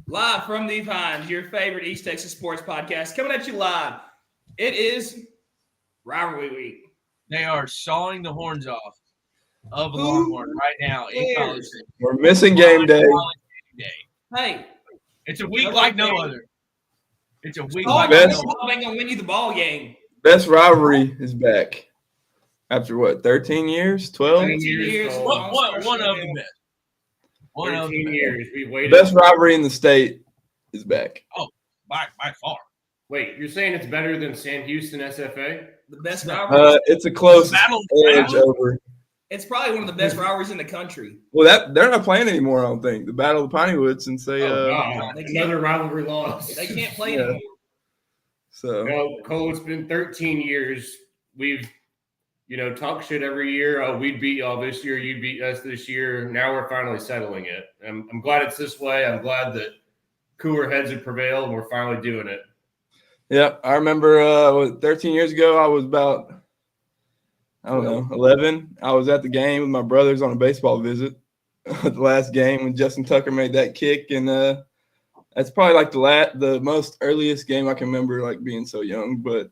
Live from the Pines, your favorite East Texas sports podcast, coming at you live. It is Rivalry Week. They are sawing the horns off of a Who Longhorn right now in college. cares? We're missing game day. Hey, It's a week Nobody like no cares. other. It's a week Sawing like the no Best- horns other. off ain't gonna win you the ball game. Best rivalry is back. After what, 13 years? 12? 13 years. One of the best. One of 13 the best. years. We waited. Best rivalry in the state is back. By far. Wait, you're saying it's better than Sam Houston SFA? The best rivalry. It's a close Battle- edge over. It's probably one of the best rivalries in the country. Well, they're not playing anymore, I don't think. The Battle of the Pineywood since they God. Another rivalry loss. They can't play Yeah. anymore. so No, Cole, it's been 13 years. We've, talked shit every year. Oh, we'd beat y'all this year. You beat us this year. Now we're finally settling it. I'm glad it's this way. I'm glad that cooler heads have prevailed and we're finally doing it. yeah, I remember 13 years ago I was about 11. I was at the game with my brothers on a baseball visit. The last game when Justin Tucker made that kick, and that's probably like the most earliest game I can remember, like being so young. But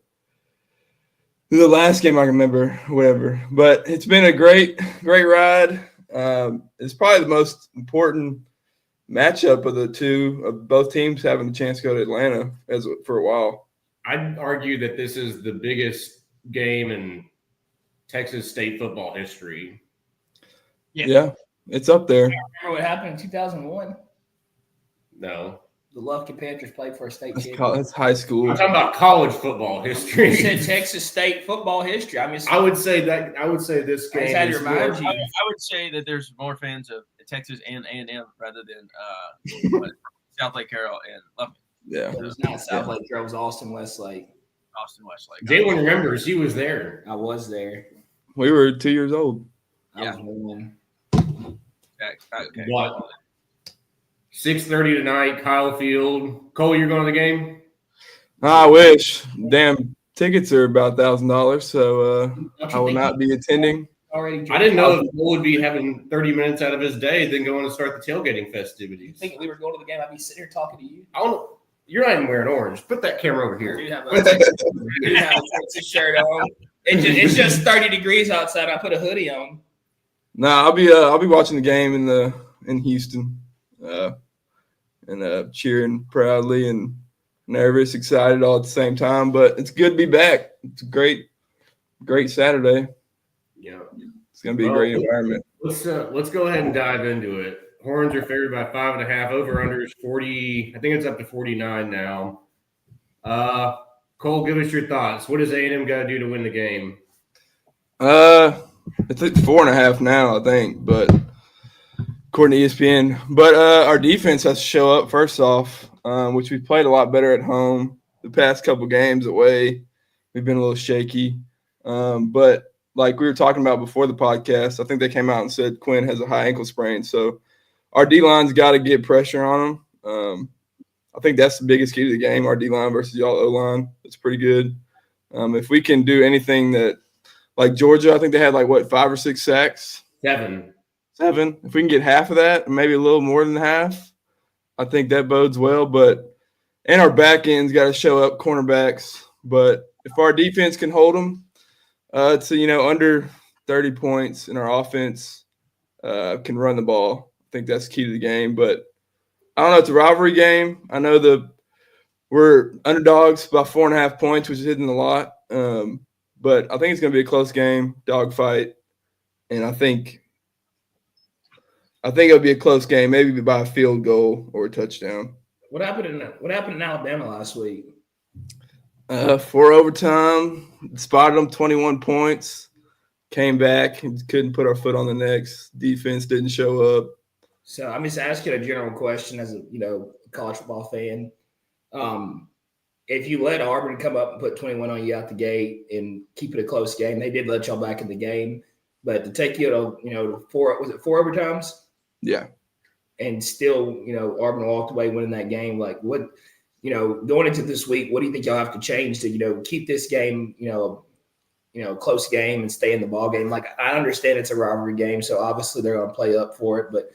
the last game I can remember, whatever. But it's been a great ride. It's probably the most important matchup of the two of both teams having the chance to go to Atlanta for a while. I'd argue that this is the biggest game in Texas state football history. Yeah, it's up there. Remember what happened in 2001? No. The Lufkin Panthers played for a state That's championship. high school. I'm talking about college football You history. said Texas State football history. I mean, I would say this I just game had to is remind more, you. I would say that there's more fans of Texas and A&M rather than South Lake Carroll and Lufkin. Yeah. It was not South Lake. It was Austin Westlake. Austin Westlake. Jalen remembers he was there. I was there. We were 2 years old. I was one. Okay. What? 6:30 tonight, Kyle Field. Cole, you're going to the game? I wish. Damn, tickets are about $1,000, so I will not be attending. Already. I didn't know that Cole would be having 30 minutes out of his day, then going to start the tailgating festivities. Think we were going to the game? I'd be sitting here talking to you. I don't. You're not even wearing orange. Put that camera over I here. do have a Texas shirt on. It's just 30 degrees outside. I put a hoodie on. Nah, I'll be watching the game in Houston, and cheering proudly and nervous, excited all at the same time. But it's good to be back. It's a great Saturday. Yeah. It's gonna be a great environment. Let's go ahead and dive into it. Horns are favored by 5.5. Over under is 40. I think it's up to 49 now. Cole, give us your thoughts. What does A&M got to do to win the game? It's like 4.5 now, I think, but according to ESPN. But our defense has to show up first off, which we played a lot better at home. The past couple games away, we've been a little shaky. But like we were talking about before the podcast, I think they came out and said Quinn has a high ankle sprain. So our D-line's got to get pressure on him. I think that's the biggest key to the game, our D-line versus y'all O-line. It's pretty good. If we can do anything that – like Georgia, I think they had 5 or 6 sacks? 7. 7. If we can get half of that, maybe a little more than half, I think that bodes well. And our back end's got to show up, cornerbacks. But if our defense can hold them to, under 30 points and our offense can run the ball, I think that's key to the game. But I don't know. It's a rivalry game. I know we're underdogs by 4.5 points, which is hitting a lot. But I think it's going to be a close game, dogfight, and I think it'll be a close game, maybe by a field goal or a touchdown. What happened in Alabama last week? 4 overtime, spotted them 21 points, came back, and couldn't put our foot on the necks. Defense didn't show up. So I'm just asking a general question as a college football fan. If you let Auburn come up and put 21 on you out the gate and keep it a close game, they did let y'all back in the game, but to take you to 4 overtimes? Yeah. And still, Auburn walked away winning that game. Like what, going into this week, what do you think y'all have to change to, keep this game, close game and stay in the ball game? Like I understand it's a rivalry game, so obviously they're going to play up for it, but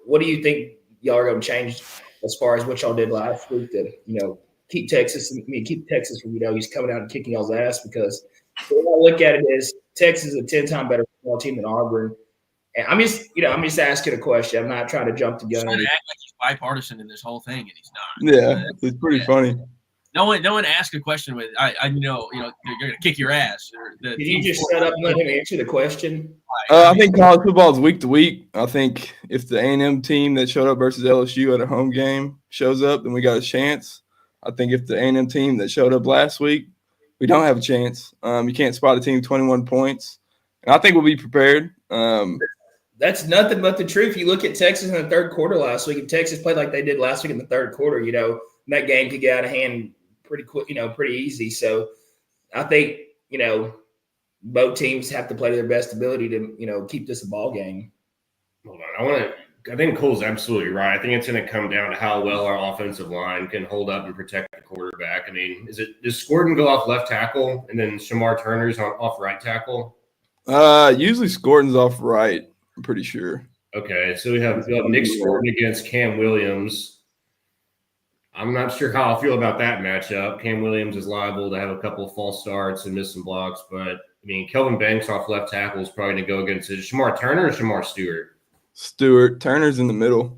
what do you think y'all are going to change as far as what y'all did last week to, keep Texas from, he's coming out and kicking y'all's ass, because the way I look at it is Texas is a 10-time better football team than Auburn. And I'm just asking a question. I'm not trying to jump the He's gun. trying to act like he's bipartisan in this whole thing, and he's not. Yeah, it's pretty funny. No one asked a question with I know you're gonna kick your ass. Did you just shut up and let him answer the question? I think college football is week to week. I think if the A&M team that showed up versus LSU at a home game shows up, then we got a chance. I think if the A&M team that showed up last week, we don't have a chance. You can't spot a team 21 points. And I think we'll be prepared. That's nothing but the truth. You look at Texas in the third quarter last week. If Texas played like they did last week in the third quarter, that game could get out of hand pretty quick, pretty easy. So I think, both teams have to play to their best ability to, keep this a ball game. Hold on. I think Cole's absolutely right. I think it's going to come down to how well our offensive line can hold up and protect the quarterback. I mean, does Gordon go off left tackle and then Shamar Turner's off right tackle? Usually Gordon's off right, I'm pretty sure. Okay, so we have Nick Gordon against Cam Williams. I'm not sure how I feel about that matchup. Cam Williams is liable to have a couple of false starts and miss some blocks, but I mean, Kelvin Banks off left tackle is probably going to go against Shamar Turner or Shamar Stewart? Stewart. Turner's in the middle.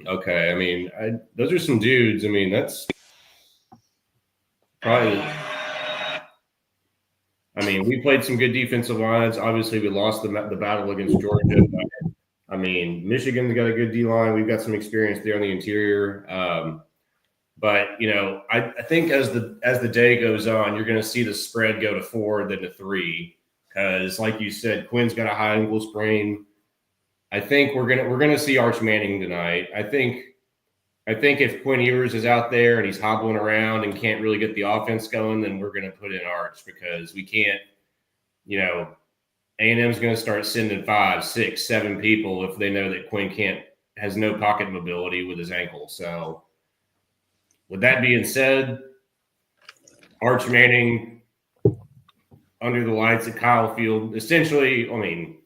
Okay, I mean, those are some dudes. I mean, that's probably. I mean, we played some good defensive lines. Obviously, we lost the battle against Georgia. I mean, Michigan's got a good D line. We've got some experience there on the interior. But I think as the day goes on, you're going to see the spread go to 4 than to 3, because, like you said, Quinn's got a high ankle sprain. I think we're gonna see Arch Manning tonight. I think if Quinn Ewers is out there and he's hobbling around and can't really get the offense going, then we're gonna put in Arch, because we can't. A&M's going to start sending 5, 6, 7 people if they know that Quinn has no pocket mobility with his ankle. So, with that being said, Arch Manning under the lights at Kyle Field, essentially, I mean,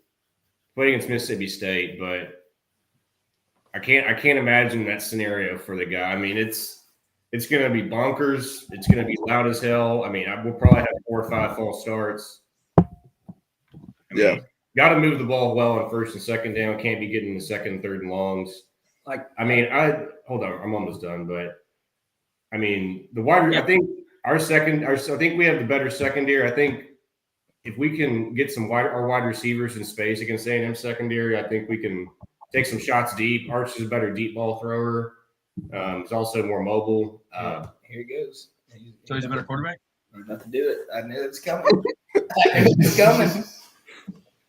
playing against Mississippi State, but I can't imagine that scenario for the guy. I mean, it's going to be bonkers. It's going to be loud as hell. I mean, we'll probably have 4 or 5 false starts. Got to move the ball well on first and second down. Can't be getting the second and third and longs. Hold on. I'm almost done. But I mean, I think I think we have the better secondary. I think if we can get our wide receivers in space against A&M secondary, I think we can take some shots deep. Arch is a better deep ball thrower. He's also more mobile. Here he goes. So he's a better quarterback? I'm about to do it. I knew it was coming. It's coming.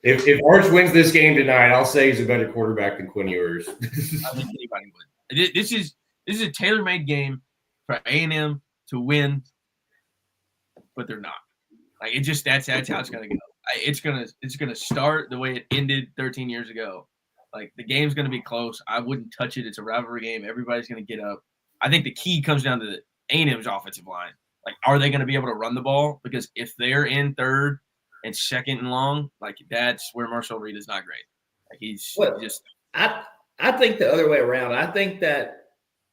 If Arch wins this game tonight, I'll say he's a better quarterback than Quinn Ewers. I think anybody would. This is a tailor-made game for A&M to win, but they're not. Like, that's how it's gonna go. It's gonna start the way it ended 13 years ago. Like, the game's gonna be close. I wouldn't touch it. It's a rivalry game. Everybody's gonna get up. I think the key comes down to the A&M's offensive line. Like, are they gonna be able to run the ball? Because if they're in third and second and long, like, that's where Marcel Reed is not great. Like, I think the other way around. I think that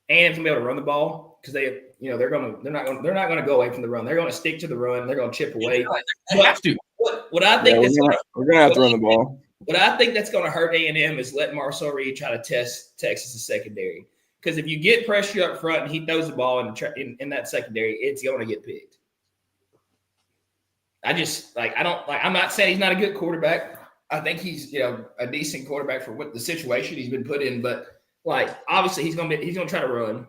A&M's gonna be able to run the ball, because they're not gonna go away from the run. They're gonna stick to the run. They're gonna chip away. They have to. What I think we're gonna have to run the ball. What I think that's gonna hurt A&M is let Marcel Reed try to test Texas' secondary. Because if you get pressure up front and he throws the ball in that secondary, it's gonna get picked. I'm not saying he's not a good quarterback. I think he's, a decent quarterback for what the situation he's been put in. But obviously he's gonna try to run.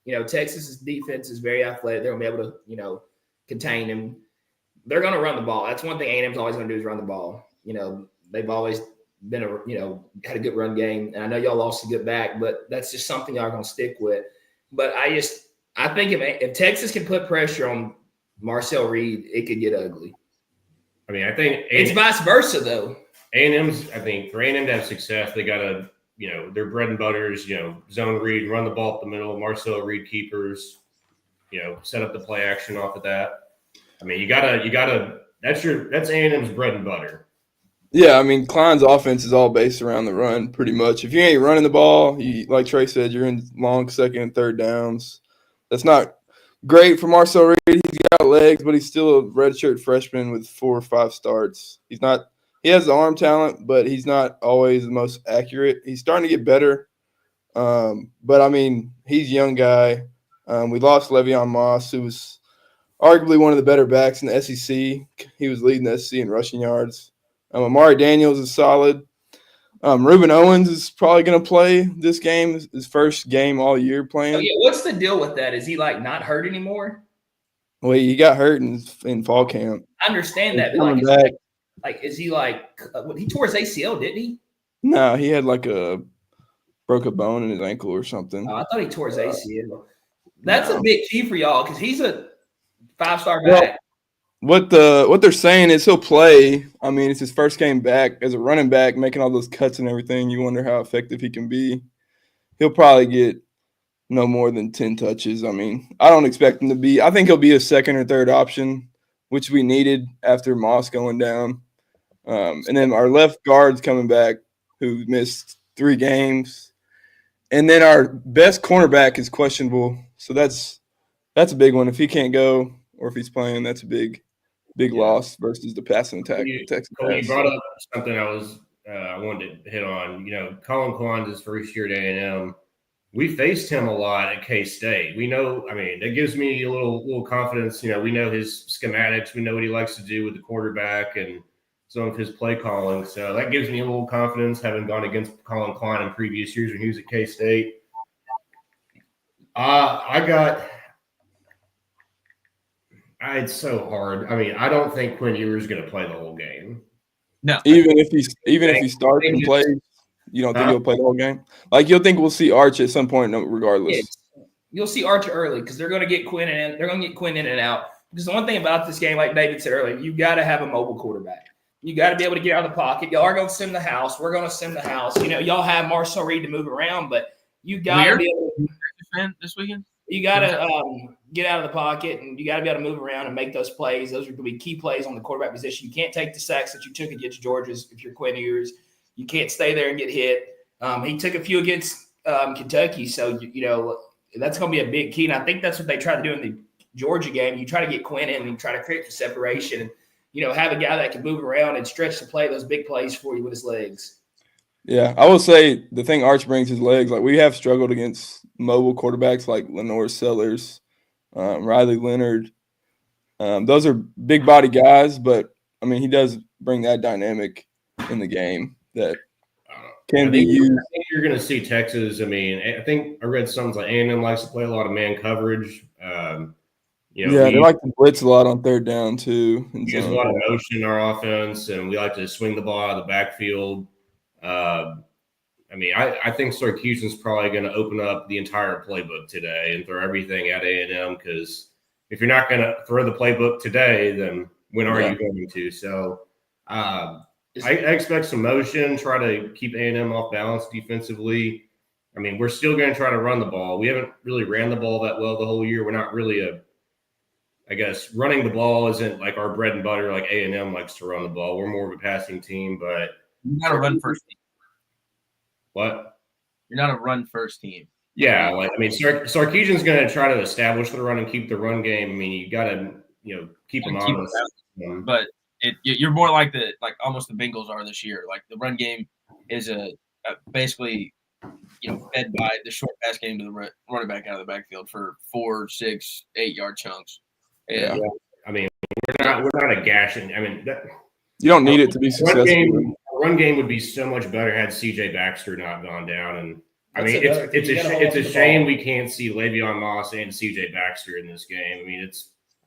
Texas's defense is very athletic. They're gonna be able to, contain him. They're gonna run the ball. That's one thing A&M's always gonna do is run the ball. They've always been had a good run game. And I know y'all lost a good back, but that's just something y'all are gonna stick with. But I think if Texas can put pressure on Marcel Reed, it could get ugly. I mean, I think it's vice versa, though. A&M's, I think, for A&M to have success, they got to, their bread and butter is, zone read, run the ball up the middle, Marcel Reed keepers, set up the play action off of that. I mean, you gotta. That's A&M's bread and butter. Yeah, I mean, Klein's offense is all based around the run pretty much. If you ain't running the ball, like Trey said, you're in long second and third downs. That's not great for Marcel Reed. He's got legs, but he's still a redshirt freshman with 4 or 5 starts. He has the arm talent, but he's not always the most accurate. He's starting to get better. But, I mean, he's a young guy. We lost Le'Veon Moss, who was arguably one of the better backs in the SEC. He was leading the SEC in rushing yards. Amari Daniels is solid. Reuben Owens is probably going to play this game, his first game all year playing. Oh, yeah. What's the deal with that? Is he like not hurt anymore? Well, he got hurt in fall camp. I understand that, He's but coming back. is he like he tore his ACL, didn't he? No, he had broke a bone in his ankle or something. I thought he tore his ACL. That's a big key for y'all because he's a 5-star Well, back. what they're saying is he'll play. I mean, it's his first game back as a running back, making all those cuts and everything. You wonder how effective he can be. He'll probably get no more than 10 touches. I mean, I don't expect him to be – I think he'll be a second or third option, which we needed after Moss going down. And then our left guard's coming back, who missed 3 games. And then our best cornerback is questionable. So that's a big one. If he can't go or if he's playing, that's a big loss versus the passing attack. Texas You brought up something I wanted to hit on. Colin Klein's his first year at A&M. We faced him a lot at K-State. We know, I mean, that gives me a little confidence. We know his schematics. We know what he likes to do with the quarterback and some of his play calling. So that gives me a little confidence, having gone against Colin Klein in previous years when he was at K-State. It's so hard. I mean, I don't think Quinn Ewers is going to play the whole game. No. Even if he starts and plays, you don't think he'll play the whole game? Like, you'll think we'll see Arch at some point regardless. You'll see Arch early because they're going to get Quinn in. They're going to get Quinn in and out. Because the one thing about this game, like David said earlier, you got to have a mobile quarterback. You got to be able to get out of the pocket. Y'all are going to send the house. We're going to send the house. Y'all have Marcel Reed to move around, but you got to be able to – this weekend? You got to get out of the pocket, and you got to be able to move around and make those plays. Those are going to be key plays on the quarterback position. You can't take the sacks that you took against Georgia's if you're Quinn Ewers. You can't stay there and get hit. He took a few against Kentucky, so that's going to be a big key. And I think that's what they try to do in the Georgia game. You try to get Quinn in and you try to create the separation, and have a guy that can move around and stretch the play, those big plays for you with his legs. Yeah, I will say the thing Arch brings his legs. Like, we have struggled against mobile quarterbacks like Lenore Sellers, Riley Leonard. Those are big body guys, but I mean, he does bring that dynamic in the game that can be used. I think you're going to see Texas. I mean, I think I read something like A&M likes to play a lot of man coverage. They like to blitz a lot on third down too. There's a lot of motion in our offense, and we like to swing the ball out of the backfield. I think Sarkisian's probably going to open up the entire playbook today and throw everything at A&M, because if you're not going to throw the playbook today, then when are you going to? So I expect some motion, try to keep A&M off balance defensively. I mean, we're still going to try to run the ball. We haven't really ran the ball that well the whole year. We're not really running the ball isn't like our bread and butter like A&M likes to run the ball. We're more of a passing team, but you got to run first team. What? You're not a run first team. Yeah, Sarkisian's going to try to establish the run and keep the run game. I mean, you got to keep him honest. But you're more like almost the Bengals are this year. Like, the run game is basically fed by the short pass game to the running back out of the backfield for 4, 6, 8 yard chunks. Yeah. I mean, we're not a gashing. I mean, you don't need it to be successful. Run game would be so much better had CJ Baxter not gone down. And I mean, it's a shame we can't see Le'Veon Moss and CJ Baxter in this game. I mean,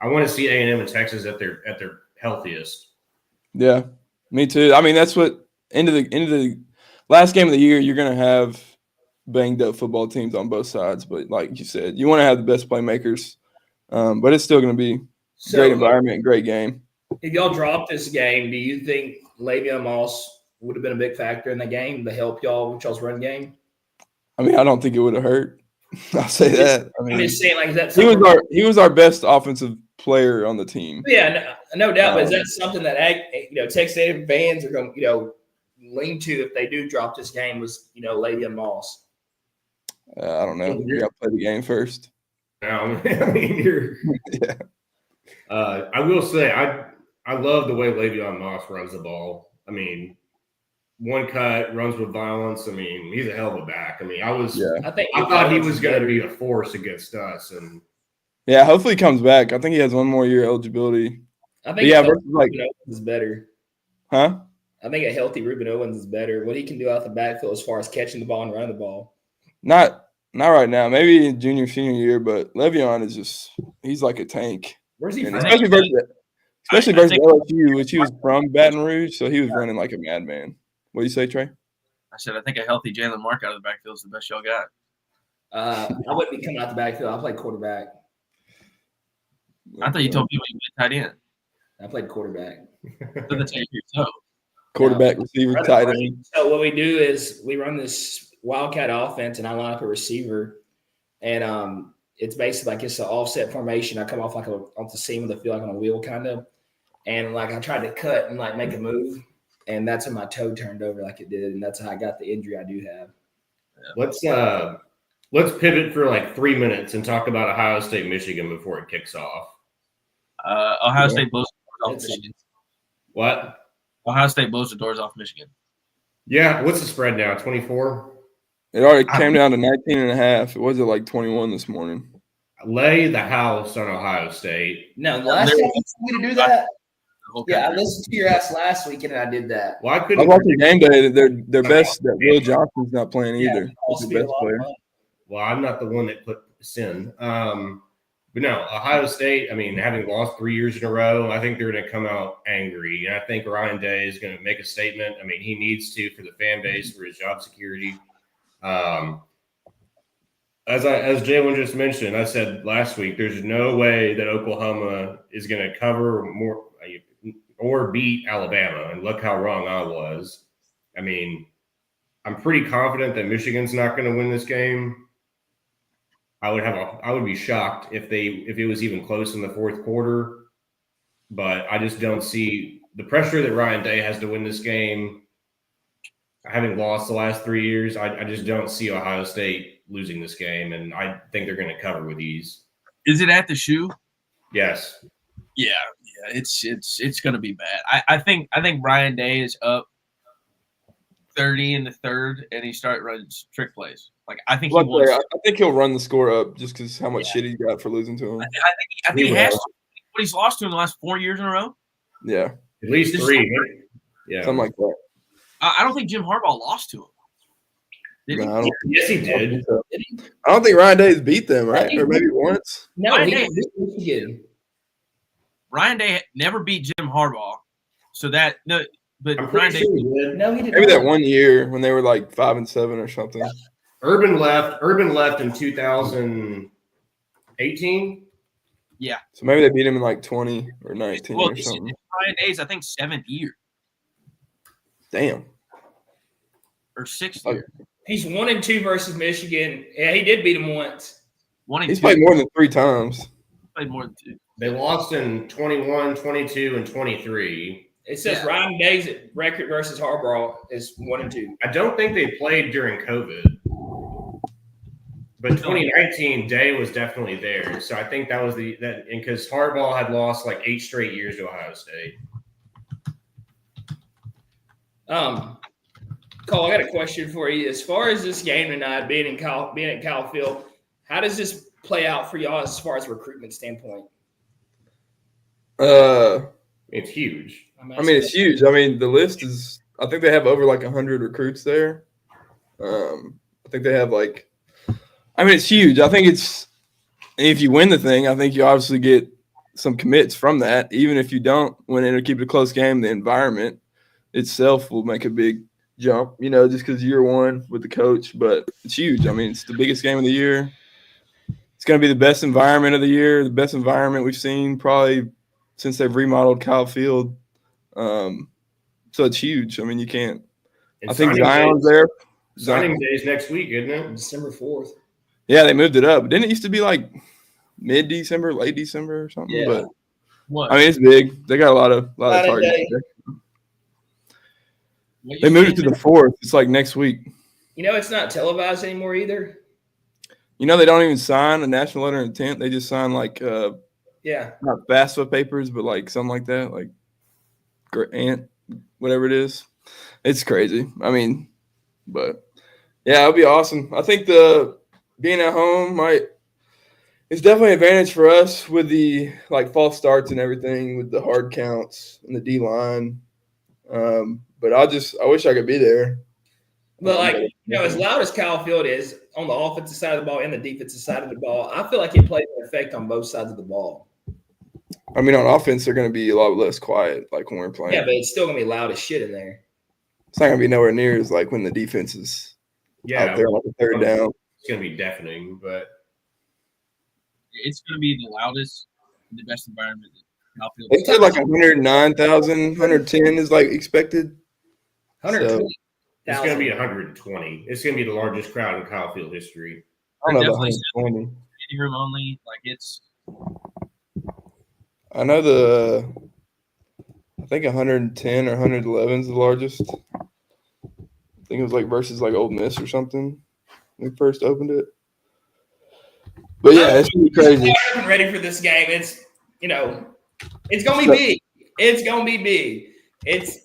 I want to see A&M and Texas at their healthiest. Yeah, me too. I mean, that's what into the last game of the year, you're going to have banged up football teams on both sides. But like you said, you want to have the best playmakers. But it's still going to be a great environment, great game. If y'all drop this game, do you think Le'Veon Moss would have been a big factor in the game to help y'all with y'all's run game? I mean, I don't think it would have hurt. I'll say that. I mean, I'm just saying, like, is that he was our best offensive player on the team. Yeah, no doubt. But is that something that Texas A&M fans are going to lean to if they do drop this game? Was Le'Veon Moss? I don't know. You got to play the game first. I mean, you're. Yeah. I will say I love the way Le'Veon Moss runs the ball. I mean, one cut, runs with violence. I mean, he's a hell of a back. I mean, I thought he was going to be a force against us, and yeah, hopefully he comes back. I think he has one more year eligibility. I think versus Ruben Owens is better. Huh? I think a healthy Ruben Owens is better. What he can do out the backfield as far as catching the ball and running the ball. Not right now. Maybe in junior, senior year, but Le'Veon is he's like a tank. Where's he from? Especially versus LSU, which he was from Baton Rouge, so he was running like a madman. What do you say, Trey? I said I think a healthy Jalen Mark out of the backfield is the best y'all got. I wouldn't be coming out the backfield. I played quarterback. I thought you told people you were tight end. I played quarterback. So that's how you toe. Quarterback, receiver, tight end. So what we do is we run this wildcat offense, and I line up a receiver, and it's basically like it's an offset formation. I come off off the seam of the field, like on a wheel kind of, and like I tried to cut and like make a move, and that's when my toe turned over like it did, and that's how I got the injury I do have. let's pivot for like 3 minutes and talk about Ohio State, Michigan before it kicks off. Ohio State blows the doors off Michigan. What? Ohio State blows the doors off Michigan. Yeah. What's the spread now? 24? It already came down to 19.5. It was like 21 this morning. Lay the house on Ohio State. No, last time you told me to do that. Yeah, I listened to your ass last week and I did that. Well, I I couldn't. watched the game day. Their best. That Will Johnson's not playing either. He's the best player. Well, I'm not the one that put sin. But no, Ohio State, I mean, having lost 3 years in a row, I think they're going to come out angry. And I think Ryan Day is going to make a statement. I mean, he needs to for the fan base, for his job security. As Jalen just mentioned, I said last week, there's no way that Oklahoma is going to cover more or beat Alabama. And look how wrong I was. I mean, I'm pretty confident that Michigan's not going to win this game. I would be shocked if it was even close in the fourth quarter, but I just don't see the pressure that Ryan Day has to win this game. Having lost the last 3 years, I just don't see Ohio State losing this game, and I think they're going to cover with ease. Is it at the shoe? Yes. Yeah, it's going to be bad. I think Ryan Day is up 30 in the third, and he started running trick plays. Like I think I think he'll run the score up just because how much shit he got for losing to him. I think he has to. What he's lost to in the last 4 years in a row. Yeah, at least 3. Yeah, something like that. I don't think Jim Harbaugh lost to him. Did he? Yes, he did. I don't think Ryan Day's beat them, right? Or maybe once. No, Ryan Day never beat Jim Harbaugh, so that no. But I'm Ryan pretty Day, sure he did. No, he did Maybe not. that 1 year when they were like 5-7 or something. Urban left in 2018. yeah. So maybe they beat him in like 20 or 19 Well, or something. Ryan Day's I think 7th year Damn. or 6th Okay. year. He's 1-2 versus Michigan. Yeah, he did beat him once. He's played more than 3 times. Played more than 2. They lost in 21, 22, and 23. It says Ryan Day's record versus Harbaugh is 1-2. I don't think they played during COVID. But 2019, Day was definitely there. So I think that was because Harbaugh had lost like 8 straight years to Ohio State. Cole, I got a question for you. As far as this game tonight, being at Kyle Field, how does this play out for y'all as far as recruitment standpoint? It's huge. I mean, it's huge. I mean, the list is – I think they have over like 100 recruits there. I think they have like – I mean, it's huge. I think it's – if you win the thing, I think you obviously get some commits from that. Even if you don't win it or keep it a close game, the environment itself will make a big jump, just because year one with the coach. But it's huge. I mean, it's the biggest game of the year. It's going to be the best environment of the year, the best environment we've seen probably since they've remodeled Kyle Field. So it's huge. I mean, you can't. And I think Zion's there. Signing day is next week, isn't it? December 4th. Yeah, they moved it up. Didn't it used to be like mid-December, late December or something. Yeah. But What? I mean, it's big. They got a lot of targets. Day. What They you moved it to saying? the 4th. It's like next week. You know, it's not televised anymore either. You know, they don't even sign a national letter of intent. They just sign like Yeah. not FAFSA papers, but like something like that, like grant, whatever it is. It's crazy. I mean, but yeah, it'll be awesome. I think the being at home it's definitely an advantage for us with the like false starts and everything with the hard counts and the D line. But I wish I could be there. But like, you know, as loud as Kyle Field is on the offensive side of the ball and the defensive side of the ball, I feel like it plays an effect on both sides of the ball. I mean, on offense, they're going to be a lot less quiet, like when we're playing. Yeah, but it's still gonna be loud as shit in there. It's not going to be nowhere near as like when the defense is out there on the third down. It's going to be deafening, but It's going to be the loudest, the best environment. They said like 109,000, 110 is like expected. 120,000. it's going to be 120. It's going to be the largest crowd in Kyle Field history. I don't know about Definitely 120. Standing room only. Like it's. I know I think 110 or 111 is the largest. I think it was like versus like Ole Miss or something when we first opened it. But yeah, it's gonna be crazy. I'm ready for this game. It's, you know, it's gonna be big. It's gonna be big. It's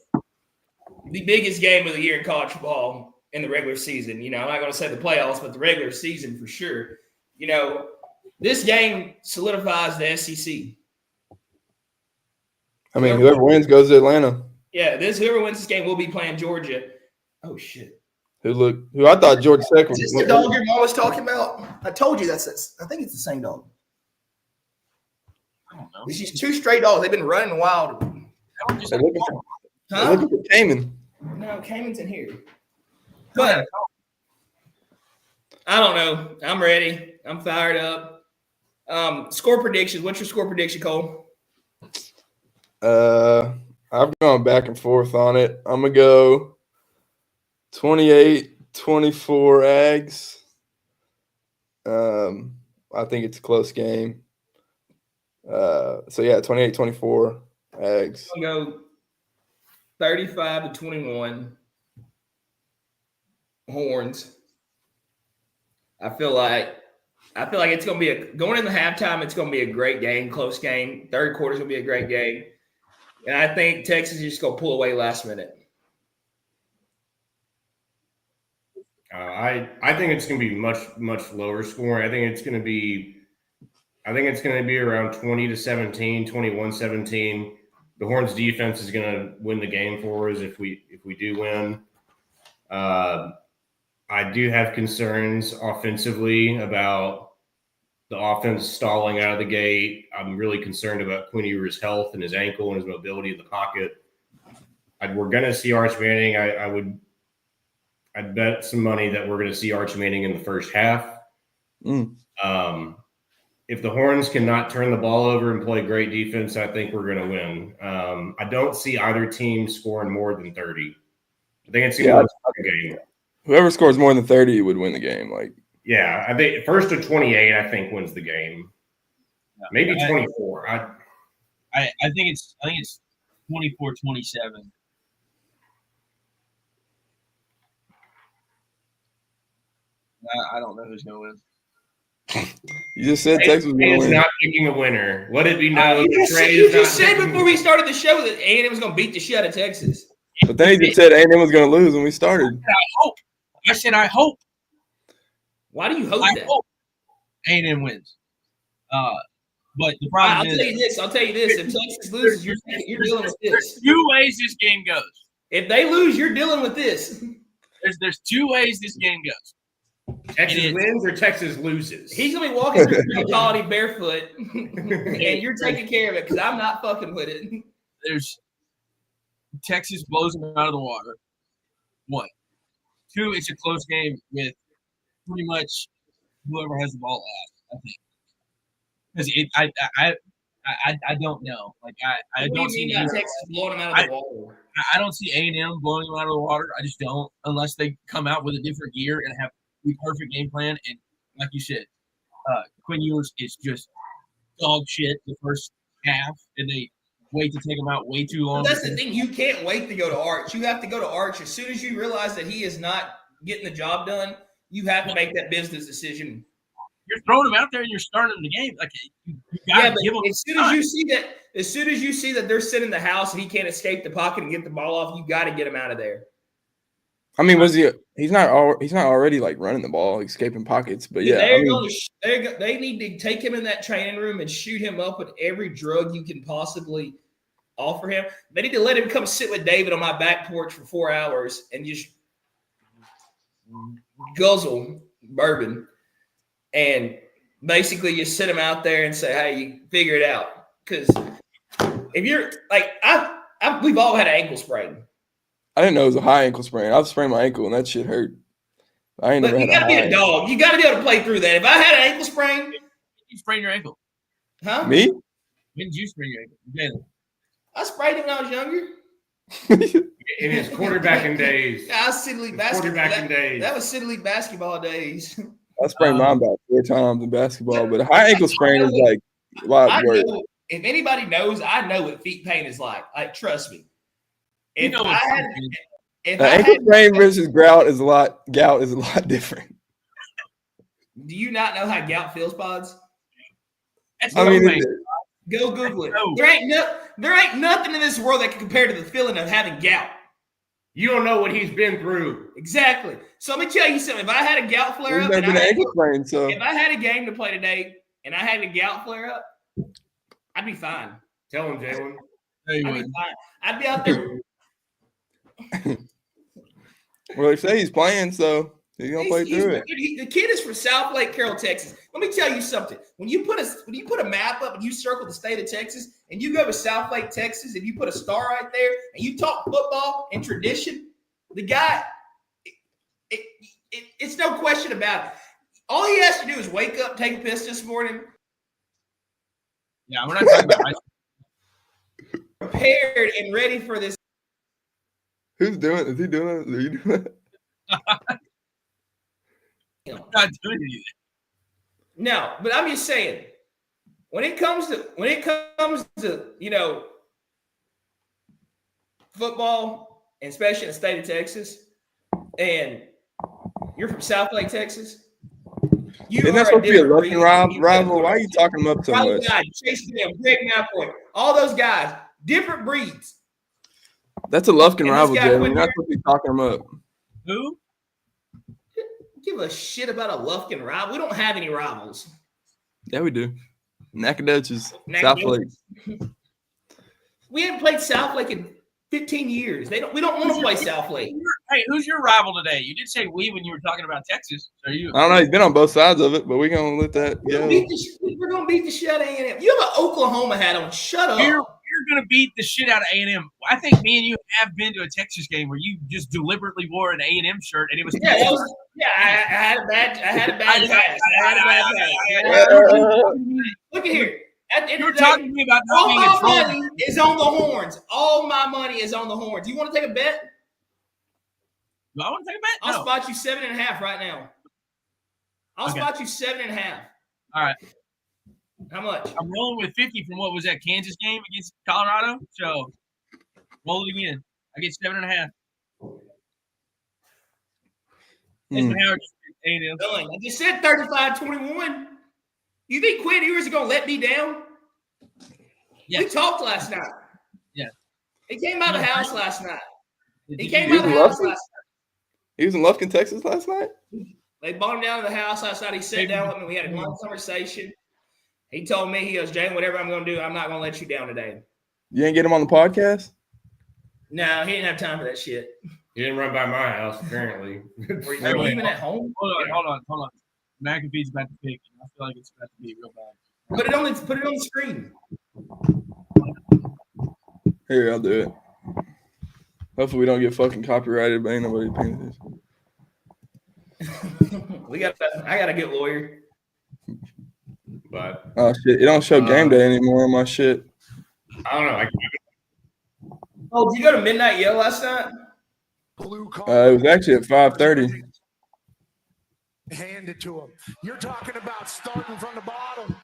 the biggest game of the year in college football in the regular season. You know, I'm not gonna say the playoffs, but the regular season for sure. You know, this game solidifies the SEC. I mean, whoever wins goes to Atlanta. Yeah, whoever wins this game will be playing Georgia. Oh shit! Who I thought Georgia Tech was. Is this the dog your mom was talking about? I told you that's it. I think it's the same dog. I don't know. It's just two stray dogs. They've been running wild. They look at the Cayman. No, Cayman's in here. But I don't know. I'm ready. I'm fired up. Score predictions. What's your score prediction, Cole? I've gone back and forth on it. I'm going to go 28-24 Ags. I think it's a close game. So, yeah, 28-24 Ags. I'm going to go 35-21 Horns. I feel like it's going to be going in the halftime, it's going to be a great game, close game. Third quarter is going to be a great game. And I think Texas is just going to pull away last minute. I think it's going to be much lower scoring. I think it's going to be around 20-17, 21-17. The Horns defense is going to win the game for us if we do win. I do have concerns offensively about the offense stalling out of the gate. I'm really concerned about Quinn Ewers' health and his ankle and his mobility in the pocket. We're going to see Arch Manning. I'd bet some money that we're going to see Arch Manning in the first half. If the Horns cannot turn the ball over and play great defense, I think we're going to win. I don't see either team scoring more than 30. I think it's going to be a game. Whoever scores more than 30 would win the game. Yeah, I think first to 28, I think wins the game. Maybe 24. I think it's 24-27. I don't know who's going to win. You just said Texas was going to win. Not picking a winner. Let it be known. You just said before we started the show that A&M was going to beat the shit out of Texas. But then he just said A&M was going to lose when we started. I said I hope. Why do you hope that? Hope A&M wins. But the problem is, I'll tell you this. If Texas loses, you're dealing with this. There's two ways this game goes. If they lose, you're dealing with this. There's two ways this game goes. Texas wins or Texas loses. He's gonna be walking through quality barefoot, and you're taking care of it because I'm not fucking with it. There's Texas blows them out of the water. 1, 2. It's a close game with pretty much whoever has the ball last. I think because I don't know. Like I don't see Texas blowing them out of the water. I don't see A&M blowing them out of the water. I just don't, unless they come out with a different gear and have the perfect game plan. And like you said, Quinn Ewers is just dog shit the first half, and they wait to take him out way too long. But that's the thing. You can't wait to go to Arch. You have to go to Arch as soon as you realize that he is not getting the job done. You have to make that business decision. You're throwing him out there and you're starting the game. Like you gotta give him. As soon as you see that they're sitting in the house and he can't escape the pocket and get the ball off, you got to get him out of there. I mean, he's not already like running the ball, escaping pockets, but yeah. They need to take him in that training room and shoot him up with every drug you can possibly offer him. They need to let him come sit with David on my back porch for 4 hours and just guzzle bourbon and basically just sit him out there and say, hey, you figure it out. Because if you're like, we've all had an ankle sprain. I didn't know it was a high ankle sprain. I've sprained my ankle and that shit hurt. I ain't never had a high ankle. You gotta be a dog. You gotta be able to play through that. If I had an ankle sprain, when did you sprain your ankle? Huh? Me? When did you sprain your ankle? Jalen. I sprained it when I was younger. In his quarterbacking days. Yeah, I was City League basketball. Days. That was City League basketball days. I sprained mine about 4 times in basketball, but a high ankle sprain is like a lot worse. If anybody knows, I know what feet pain is like. Like, trust me. If Ankle sprain versus gout is a lot different. Do you not know how gout feels, Pods? Go Google it. There ain't nothing in this world that can compare to the feeling of having gout. You don't know what he's been through. Exactly. So let me tell you something. If I had a gout flare up, if I had a game to play today and I had a gout flare up, I'd be fine. Tell him, Jalen. I'd be fine. I'd be out there. Well, they say he's playing, so he's gonna play through it. The kid is from South Lake Carroll, Texas. Let me tell you something. When you put a map up and you circle the state of Texas, and you go to South Lake, Texas, and you put a star right there, and you talk football and tradition, the guy, it's no question about it. All he has to do is wake up, take a piss this morning. Yeah, we're not talking about prepared and ready for this. Who's doing it? Is he doing it? Are you doing it? I'm not doing anything. No, but I'm just saying, when it comes to football, and especially in the state of Texas, and you're from South Lake, Texas, isn't that supposed to be a Lufkin rival? Why are you talking him up so much? Chase Dale, Greg Malfoy, all those guys, different breeds. That's a Lufkin rival, Jay. You're not supposed to be talking him up. Who? Give a shit about a Lufkin rival. We don't have any rivals. Yeah, we do. Nacogdoches, South Lake. We haven't played South Lake in 15 years. We don't want to play South Lake. Hey, who's your rival today? You did say we when you were talking about Texas. I don't know. He's been on both sides of it, but we're gonna let that go. We're gonna beat the shit out of A&M. You have an Oklahoma hat on. Shut up. You're going to beat the shit out of A&M. I think me and you have been to a Texas game where you just deliberately wore an A&M shirt and it was. I had a bad pass. Look at here. You're talking to me about all my money is on the horns. All my money is on the horns. You want to take a bet? I want to take a bet. I'll spot you 7.5 right now. I'll spot you 7.5. All right. How much? I'm rolling with 50 from what was that Kansas game against Colorado. So roll it again. I get 7.5. I just said 35-21. You think Quinn Ewers is going to let me down? Yeah. We talked last night. Yeah. He came out of the house last night. He was in Lufkin, Texas last night? They brought him down to the house last night. He sat down with me. We had a long conversation. He told me, he goes, Jane, whatever I'm going to do, I'm not going to let you down today. You ain't get him on the podcast? No, he didn't have time for that shit. He didn't run by my house, apparently. Are you even at home? Hold on. McAfee's about to pick. I feel like it's about to be real bad. Put it on the screen. Here, I'll do it. Hopefully we don't get fucking copyrighted, but ain't nobody paying attention. I got a good lawyer. But oh shit, it don't show game day anymore on my shit. I don't know. Did you go to Midnight Yell last night? It was actually at 5:30. Hand it to him. You're talking about starting from the bottom.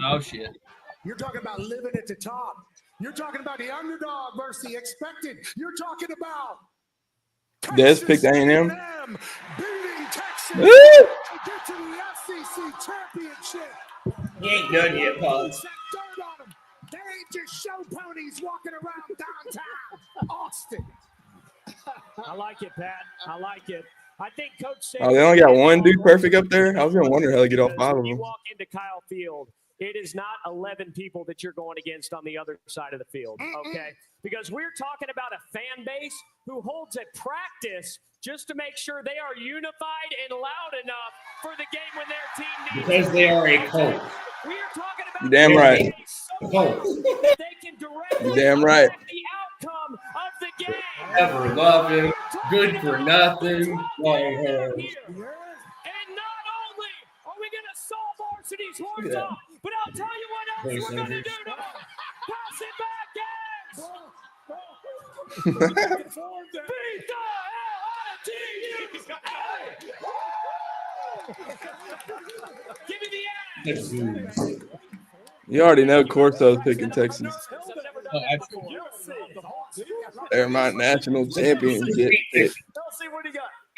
Oh shit. You're talking about living at the top. You're talking about the underdog versus the expected. You're talking about Des picked A&M. beating Texas Woo! to get to the SEC championship. He ain't done yet, Pug. Set dirt on them. They ain't just show ponies walking around downtown Austin. I like it, Pat. I like it. I think Coach said. Oh, they only got one dude perfect up there? I was going to wonder how they get all 5 of When you them. walk into Kyle Field, it is not 11 people that you're going against on the other side of the field, okay? Because we're talking about a fan base who holds a practice just to make sure they are unified and loud enough for the game when their team needs Because they are a cult. We are talking about You're damn right. They can directly You're damn right. affect the outcome of the game. Ever loving, good for nothing, long hair. And not only are we going to solve varsity's horns off, but I'll tell you what else we're going to do to them. Pass it back, Eds. Beat the hell out of TU. Give me the Eds. You already know Corso's picking Texas. They're my national championship pick.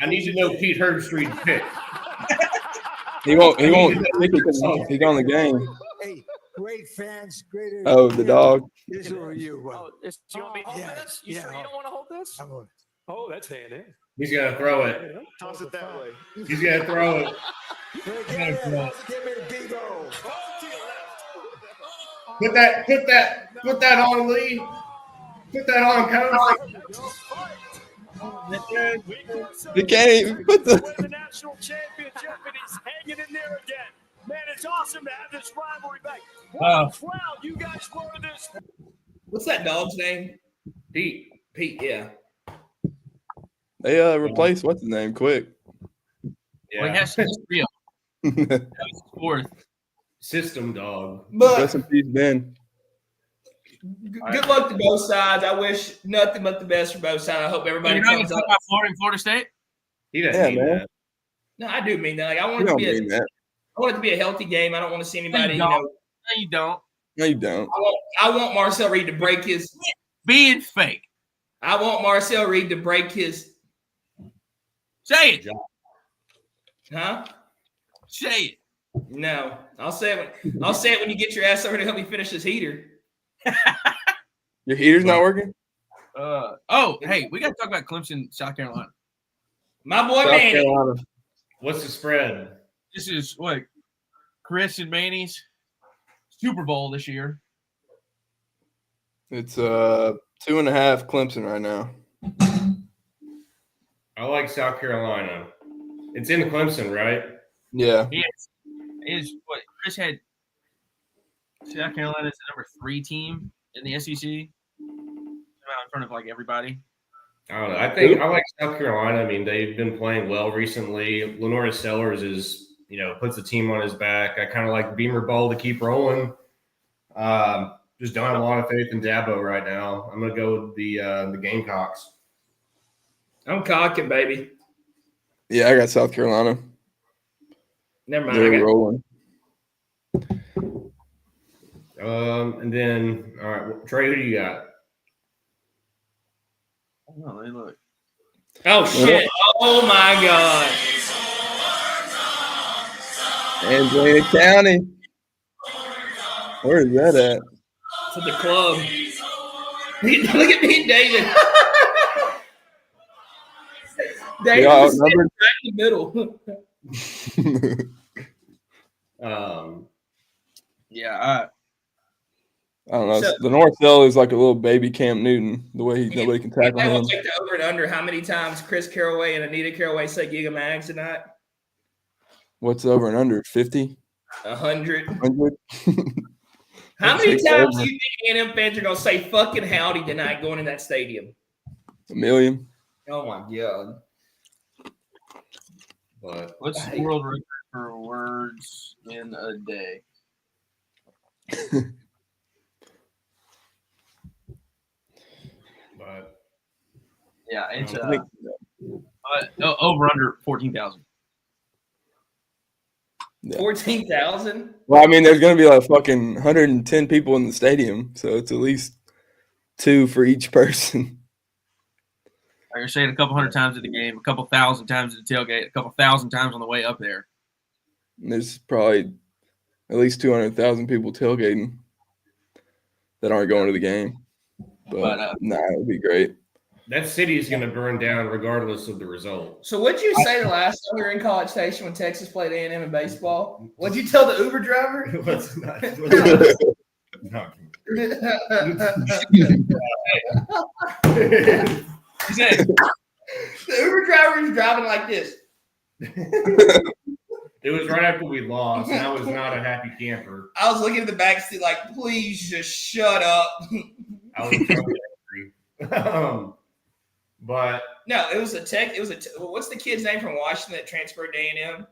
I need to know Pete Herbstreit's pick. He won't pick it because he's on the game. Hey, great fans, great. Oh, the dog. This is for you. Oh, you want me to hold this? You sure you don't want to hold this? Oh, that's hand. He's gonna throw it. Toss it that way. He's gonna throw it. Give me the big O. Put that on, Lee. Put that on, Coach. You can't even put The national championship, and he's hanging in there again. Man, it's awesome to have this rivalry back. What proud you guys were this. What's that dog's name? Pete. Pete, yeah. They replaced what's his name quick. Yeah. Well, he has 3 of them. That was his 4th. System dog. But Rest in peace, Ben. good luck to both sides. I wish nothing but the best for both sides. I hope everybody You're not going comes to up. talk about Florida and Florida State? He doesn't Yeah, mean man. that. No, I do mean that. Like, I want You it to don't be mean that. I want it to be a healthy game. I don't want to see anybody, No, you know. you don't. No, you don't. I want Marcel Reed to break his. Being fake. I want Marcel Reed to break his. Say it. Huh? Say it. No, I'll say it when you get your ass over to help me finish this heater. Your heater's not working? Hey, we got to talk about Clemson, South Carolina. My boy South Manny. Carolina. What's the spread? This is what Chris and Manny's Super Bowl this year. It's 2.5 Clemson right now. I like South Carolina. It's in Clemson, right? Yeah. Is what Chris had South Carolina is the number 3 team in the SEC. In front of like everybody. I don't know. I think I like South Carolina. I mean, they've been playing well recently. Lenora Sellers is, puts the team on his back. I kind of like Beamer Bowl to keep rolling. Just don't have a lot of faith in Dabo right now. I'm gonna go with the Gamecocks. I'm cocking, baby. Yeah, I got South Carolina. Never mind. They're rolling. And then, all right, Trey, who do you got? Oh, they look. Oh shit! Oh my god! Angelina County. Where is that at? It's at the club. Look at me, David. David Yeah, is sitting right in the middle. Yeah, I don't know. So- The North Hill is like a little baby Cam Newton. The way nobody can tackle I will him. take the over and under. How many times Chris Carraway and Anita Carraway say Giga Mags tonight? What's over and under? 50? 100. 100? How many Take times over. do you think A&M fans are gonna say fucking howdy tonight going in that stadium? 1 million? Oh my god! But what's the world record for words in a day? Yeah, it's I think- over under 14,000. Yeah. 14,000? Well, I mean, there's going to be like fucking 110 people in the stadium, so it's at least 2 for each person. Like you're saying, a couple hundred times at the game, a couple thousand times at the tailgate, a couple thousand times on the way up there. And there's probably at least 200,000 people tailgating that aren't going to the game. But it would be great. That city is going to burn down regardless of the result. So what'd you say the last time we were in College Station when Texas played A&M in baseball? What'd you tell the Uber driver? Let's not. He said, The Uber driver was driving like this. It was right after we lost, and I was not a happy camper. I was looking at the back seat like, please just shut up. I was drunk angry. But No, it was what's the kid's name from Washington that transferred to A&M?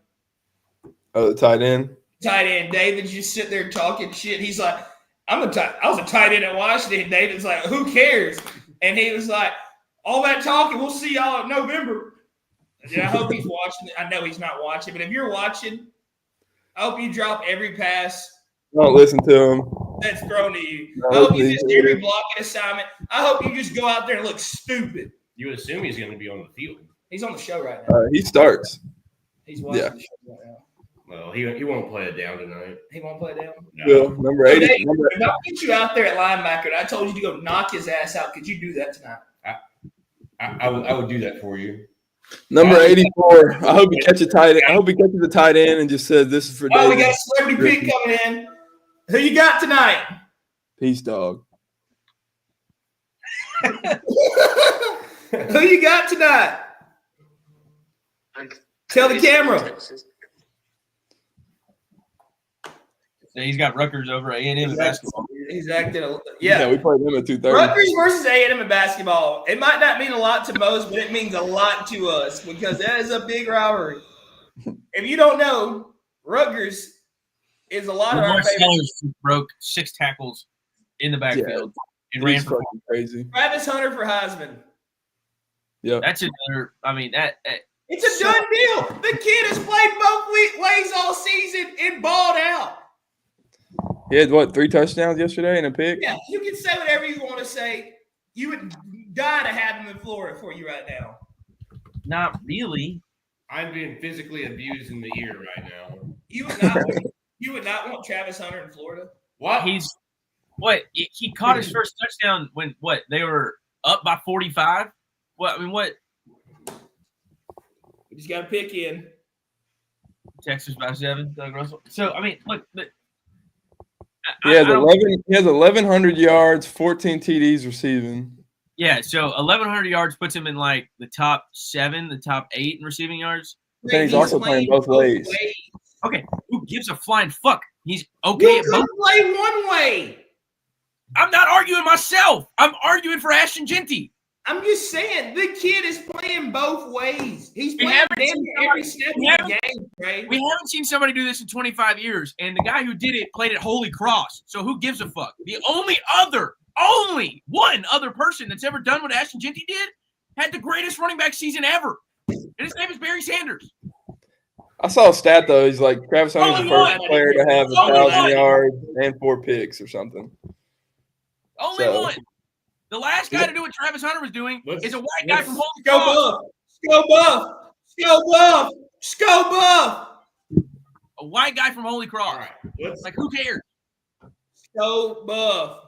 Oh, the tight end? Tight end. David's just sitting there talking shit. He's like, I was a tight end at Washington. David's like, who cares? And he was like, all that talking, we'll see y'all in November. And I hope he's watching. I know he's not watching, but if you're watching, I hope you drop every pass Don't listen to him. that's thrown to you. No, I hope you please just do. every blocking assignment. I hope you just go out there and look stupid. you would assume he's going to be on the field. He's on the show right now. He starts. He's watching yeah. the show right now. Well, he won't play it down tonight. He won't play down. No. Bill, number 80. Hey, if I get you out there at linebacker and I told you to go knock his ass out, could you do that tonight? I would do that for you. Number 84. I hope he catches a tight end. I hope he catches the tight end and just says this is for Oh, we David. got a celebrity pick coming in. Who you got tonight? Peace, dog. Who you got tonight? Tell the camera. so he's got Rutgers over A&M in basketball. He's acting. Yeah, Yeah. we played them at 2:30. Rutgers versus A&M in basketball. It might not mean a lot to most, but it means a lot to us because that is a big rivalry. If you don't know, Rutgers is a lot of our Lamar favorite. Sellers broke 6 tackles in the backfield and ran He's for. fucking crazy. Travis Hunter for Heisman. Yeah. That's another. I mean that. It's a done deal. The kid has played both ways all season and balled out. He had, 3 touchdowns yesterday and a pick? Yeah, you can say whatever you want to say. You would die to have him in Florida for you right now. Not really. I'm being physically abused in the ear right now. You would not want Travis Hunter in Florida. What? He caught his first touchdown when they were up by 45. What We just got to pick in. Texas by 7. Doug Russell. So I mean, look. He has 1,100 yards, 14 TDs receiving. Yeah, so 1,100 yards puts him in like the top 7, the top 8 in receiving yards. But then he's also playing both ways. Okay, who gives a flying fuck? He's okay You at both. can play one way. I'm not arguing myself. I'm arguing for Ashton Genty. I'm just saying, the kid is playing both ways. He's We playing haven't damn seen near every step of the game, Trey. We haven't seen somebody do this in 25 years, and the guy who did it played at Holy Cross. So who gives a fuck? The only one other person that's ever done what Ashton Genty did had the greatest running back season ever. And his name is Barry Sanders. I saw a stat, though. He's like, Travis Hunter's the Only first one. player to have Only 1,000 one. yards and 4 picks or something. Only So- one. The last guy to do what Travis Hunter was doing is a white guy let's from Holy Go Cross. Buff. Go Buff. A white guy from Holy Cross. All right. Let's Like, who cares? Go Buff.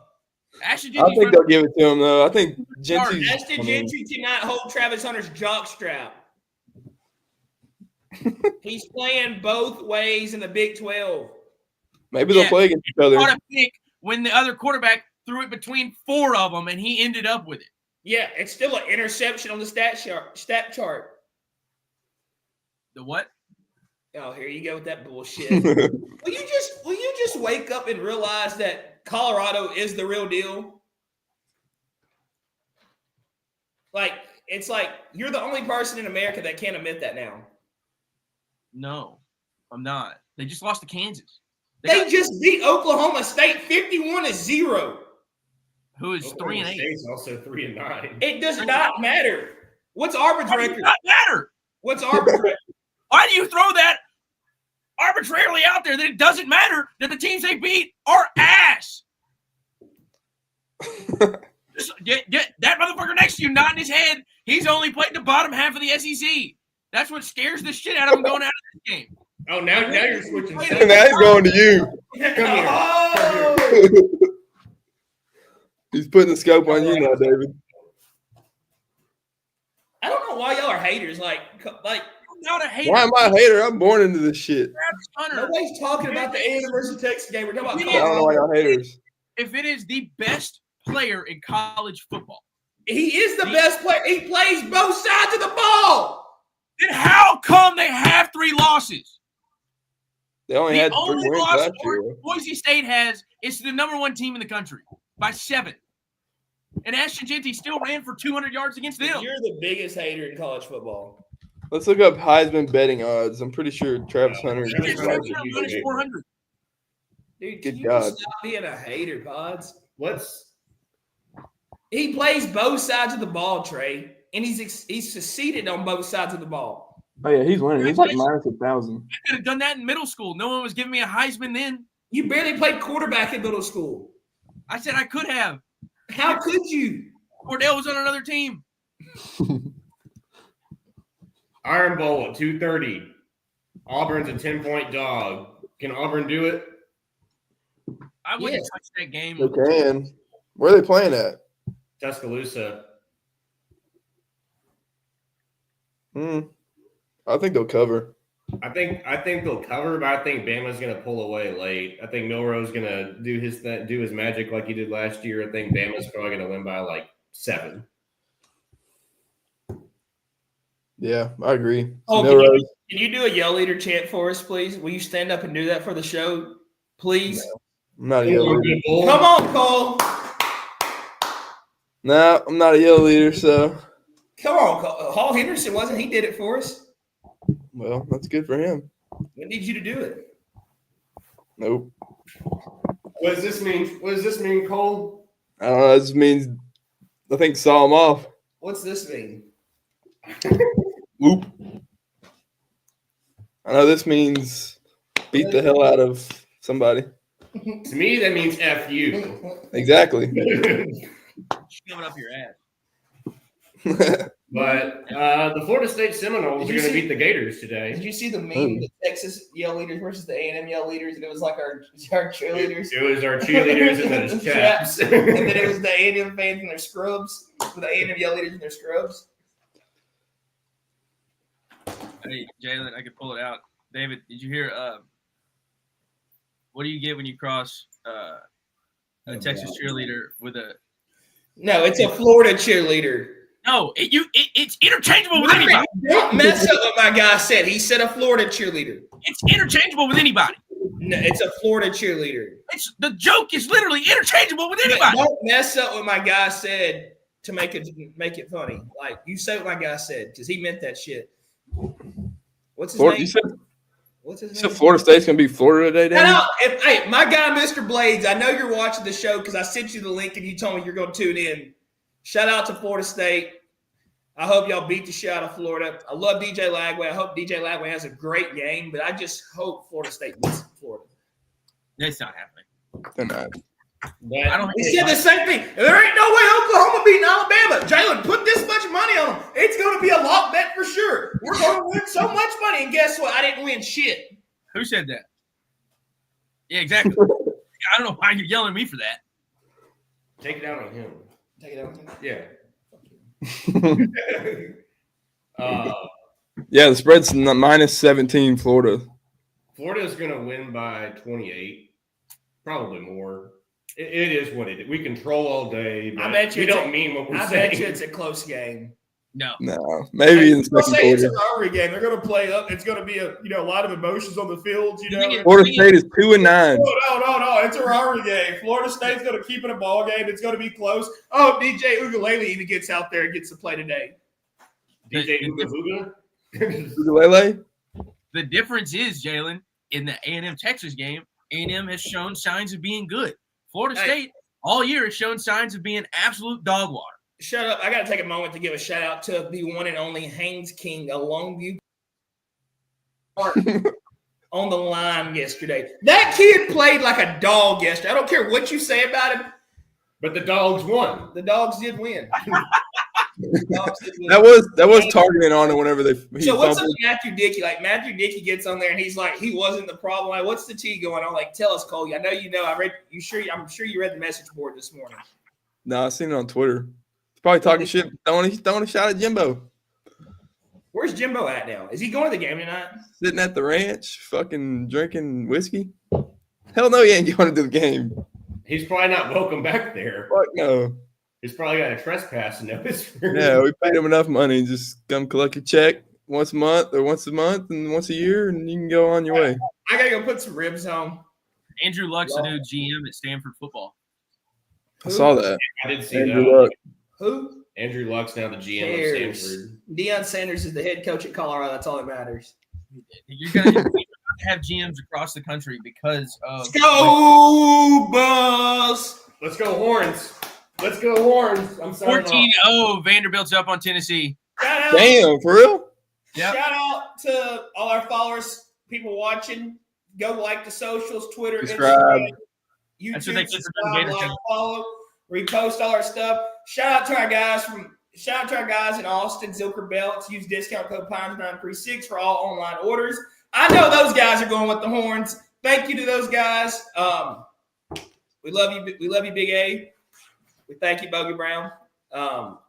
Ashton I don't Genty's think they'll give it to him, though. I think Genty's. Ashton Gentry cannot hold Travis Hunter's jock strap. He's playing both ways in the Big 12. Maybe they'll play against each other. caught a pick when the other quarterback threw it between 4 of them, and he ended up with it. Yeah, it's still an interception on the stat chart. The what? Oh, here you go with that bullshit. Will you just wake up and realize that Colorado is the real deal? Like, it's like you're the only person in America that can't admit that now. No, I'm not. They just lost to Kansas. They just beat Oklahoma State 51-0. Who is 3-8? State's also 3-9. It does not matter. What's Auburn's Why does it record? not matter? What's Auburn's record? Why do you throw that arbitrarily out there that it doesn't matter that the teams they beat are ass. Just get that motherfucker next to you nodding his head. He's only played the bottom half of the SEC. That's what scares the shit out of him going out of this game. Oh, now you're switching. Now he's going to you. Come here. Oh! He's putting the scope on you now, David. I don't know why y'all are haters. Like I'm not a hater. Why am I a hater? I'm born into this shit. Travis Hunter. nobody's talking about the A&M versus Texas game. We're talking about I don't know why y'all haters. If it is the best player in college football, He is the best player. He plays both sides of the ball. then how come they have 3 losses? They only The had 3 only wins loss last year. Boise State has is the number 1 team in the country by 7. And Ashton Genty still ran for 200 yards against them. You're the biggest hater in college football. Let's look up Heisman betting odds. I'm pretty sure Travis Hunter is He just ran just for minus 400. Dude, Good can you God. just stop being a hater, Pods? Let's He plays both sides of the ball, Trey, and he's succeeded on both sides of the ball. Oh yeah, he's winning. He's like minus 1,000. I could have done that in middle school. No one was giving me a Heisman then. You barely played quarterback in middle school. I said I could have. How could you? Cordell was on another team. Iron Bowl at 2:30. Auburn's a 10-point dog. Can Auburn do it? I wouldn't Yes. touch that game. They can. Where are they playing at? Tuscaloosa. I think they'll cover. I think they'll cover, but I think Bama's going to pull away late. I think Milroe's going to do his magic like he did last year. I think Bama's probably going to win by like 7. Yeah, I agree. Oh, Milrose. can you do a yell leader chant for us, please? Will you stand up and do that for the show, please? I'm not a yellow leader. Come on, Cole. No, I'm not a yellow leader, so Come on, Cole. Hall Henderson wasn't. He did it for us. well, that's good for him. We need you to do it. Nope. What does this mean? What does this mean, Cole? I don't know. This means I think saw him off. What's this mean? Whoop. I know this means beat the hell out of somebody. To me, that means F you. Exactly. Coming up your ass. But the Florida State Seminoles Did are you going to see- beat the Gators today. Did you see the meme, the Texas yell leaders versus the A&M yell leaders, and it was like our cheerleaders? It was our cheerleaders and those chaps. And then it was the A&M fans in their scrubs, with the A&M yell leaders in their scrubs. Hey, Jalen, I could pull it out. David, did you hear? What do you get when you cross a Texas cheerleader with a? No, it's a Florida cheerleader. No, it's interchangeable with anybody. Don't mess up what my guy said. He said a Florida cheerleader. It's interchangeable with anybody. No, it's a Florida cheerleader. It's the joke is literally interchangeable with anybody. Don't mess up what my guy said to make it funny. Like, you say what my guy said because he meant that shit. What's his Florida, name? you said, What's his you name? said Florida State's gonna be Florida today, Dan? No, hey, my guy, Mr. Blades, I know you're watching the show because I sent you the link and you told me you're going to tune in. Shout out to Florida State. I hope y'all beat the shit out of Florida. I love DJ Lagway. I hope DJ Lagway has a great game, but I just hope Florida State beats Florida. That's not happening. They're not. But I don't He think said the same thing. There ain't no way Oklahoma beating Alabama. Jalen, put this much money on them. It's going to be a lock bet for sure. We're going to win so much money. And guess what? I didn't win shit. Who said that? Yeah, exactly. I don't know why you're yelling at me for that. take it out on him. Take it out. Yeah. Yeah, the spread's minus 17 Florida. Florida's going to win by 28, probably more. It is what it is. We control all day, but I bet you we it's don't a- mean what we're I saying. bet you it's a close game. No. No, maybe in the They'll second say it's a quarter. rivalry game. They're going to play up. It's going to be a lot of emotions on the field. You know. Florida State is 2-9. No. It's a rivalry game. Florida State's going to keep it a ball game. It's going to be close. Oh, DJ Ugalele even gets out there and gets to play today. DJ Uga Uga. Ukulele? The difference is, Jalen, in the A&M Texas game, A&M has shown signs of being good. Florida Hey. State all year has shown signs of being absolute dog water. Shut up. I got to take a moment to give a shout out to the one and only Haynes King of Longview Park. on the line yesterday. That kid played like a dog yesterday. I don't care what you say about him. But the Dogs won. The Dogs did win. That was targeting on him whenever So what's up with Matthew Dickey? Like Matthew Dickey gets on there and he's like, he wasn't the problem. Like, what's the tea going on? Like, tell us, Cole. I know you know. I'm sure you read the message board this morning. No, I seen it on Twitter. He's probably talking shit, throwing a shot at Jimbo. Where's Jimbo at now? Is he going to the game tonight? Sitting at the ranch, fucking drinking whiskey. Hell no, he ain't going to the game. He's probably not welcome back there. Fuck no. He's probably got a trespass notice. Yeah, we paid him enough money. Just come collect your check once a month and once a year, and you can go on your way. I gotta go put some ribs on. Andrew Luck's the new GM at Stanford football. I saw that. I did see Andrew that. Luck. Who? Andrew Luck's now the GM of Stanford. Deion Sanders is the head coach at Colorado. That's all that matters. You're gonna have GMs across the country because of. Let's go, Buzz! Let's go Horns. Let's go Horns. I'm sorry. 14-0. Vanderbilt's up on Tennessee. Shout out, Damn, for real? Yep. shout out to all our followers, people watching. Go like the socials, Twitter, Subscribe. Instagram, That's what they YouTube, did for subscribe, Gator like, Show. follow, repost all our stuff. Shout out to our guys in Austin, Zilker Belts. Use discount code PINES936 for all online orders. I know those guys are going with the Horns. Thank you to those guys. We love you. We love you, Big A. We thank you, Bogey Brown.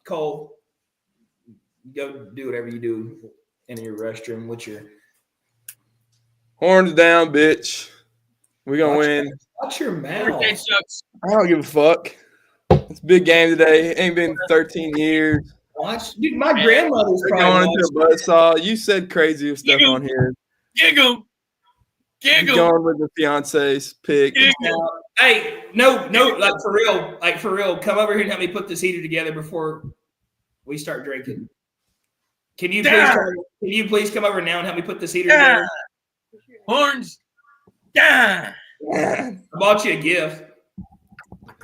Cole, go do whatever you do in your restroom with your. Horns down, bitch. We gonna win. Watch your mouth. Hurricane sucks. I don't give a fuck. It's a big game today. Ain't been 13 years. Watch, dude. My grandmother's We're probably going into a buzzsaw. You said crazy stuff on here. Giggle. You Giggle. going with the fiance's pick. Giggle. Hey, no, like for real. Come over here and help me put this heater together before we start drinking. Can you please come over now and help me put this heater together? Horns. Yeah. I bought you a gift.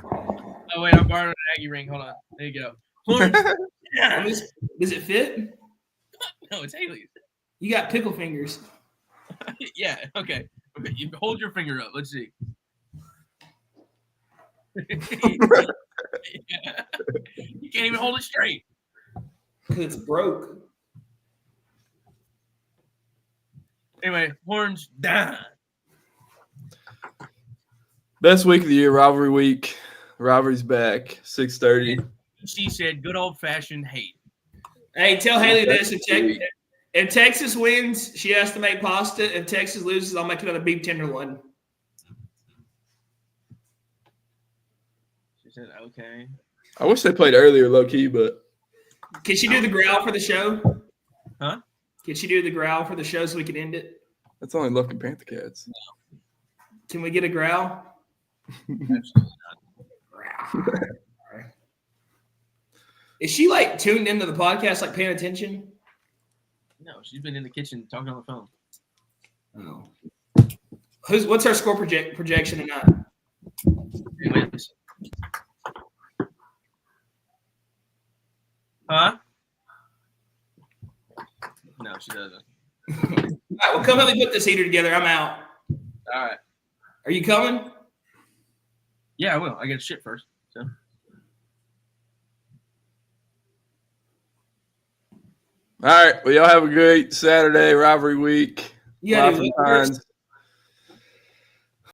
Oh wait, I'm borrowing an Aggie ring. Hold on. There you go. Horns. Yeah. Does it fit? No, it's Haley's. You got pickle fingers. Yeah. Okay. You hold your finger up. Let's see. Yeah. You can't even hold it straight. It's broke. Anyway, Horns down. Best week of the year, rivalry week. Rivalry's back, 6:30. She said, "Good old fashioned hate." Hey, tell Haley this: if Texas wins, she has to make pasta. If Texas loses, I'll make another beef tenderloin. She said, "Okay." I wish they played earlier, low key, but Can she do the growl for the show? Huh? Can she do the growl for the show so we can end it? that's only looking Panther Cats. Can we get a growl? Is she like tuned into the podcast, like paying attention? No, she's been in the kitchen talking on the phone. Oh. What's our score projection tonight? She wins. Huh? No, she doesn't. All right, well, come help me put this heater together. I'm out. All right. Are you coming? Yeah, I will. I get shit first. So. All right. Well, y'all have a great Saturday, rivalry week. Yeah, Live from Pines.